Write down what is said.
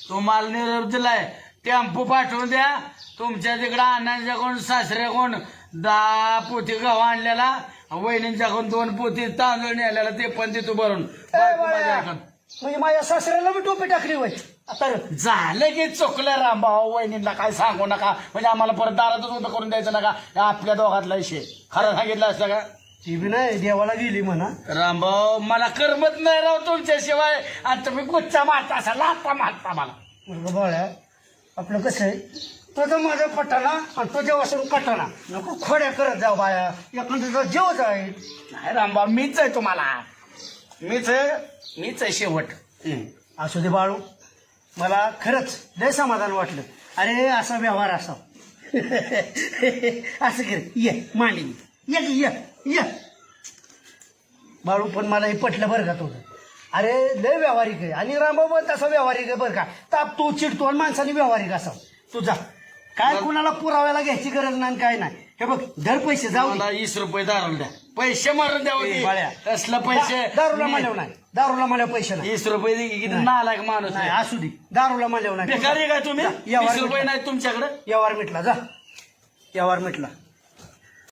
तुम्हाला निरोप दिलाय टेम्पो पाठवून द्या तुमच्या तिकडं अण्णांच्या कोण सासऱ्या कोण 10 पोती गहू आणलेला वहिनींच्या कोण 2 पोती तांदूळ नेलेला ते पण देतो भरून म्हणजे माझ्या सासऱ्याला मी टोपी टाकली होय आता झालं की चुकलं रामभाऊ वहिनींना काय सांगू नका म्हणजे आम्हाला परत दारातच उभं करून द्यायचं नका आपल्या दोघातला विषय खरं सांगितलं असतं का ती बी नाही देवाला गेली म्हणा रामभाऊ मला करमत नाही राव तुमच्याशिवाय आणि तुम्ही गुच्चा मारता असा लाथा मारता मला बाळ्या आपलं कसं आहे तुझं माझं पटाना आणि तुझ्या वासून कटाना नको खोड्या करत जाऊ बाया एखाद्याचा जीव जाईल नाही रामभाऊ मीच आहे तुम्हाला मीच आहे शेवट असू दे बाळू मला खरंच लय समाधान वाटलं अरे असा व्यवहार असा असं कर ये मांडी ये ये ये बाळू पण मला हे पटलं बरं का तुझं अरे लय व्यावहारिक आहे आणि रामभाऊ पण तसा व्यावहारिक आहे बरं का ताप तू चिडतो आणि माणसाने व्यावहारिक असावं तुझा काय कुणाला पुराव्याला घ्यायची गरज नाही काय नाही हे बघ धर पैसे जाऊ मला 20 रुपये दारू द्या पैसे मारून द्या होते. बाळ्या. तसलं पैसे दारूला मानव नाही दारूला मानव पैसे नाही 20 रुपये दे की किती नालायक माणूस नाही आहे. असू दे दारूला मानव नाही बेकारी काय तुम्ही व्यवहार 20 रुपये नाही तुमच्याकडे व्यवहार मिटला जा व्यवहार मिटला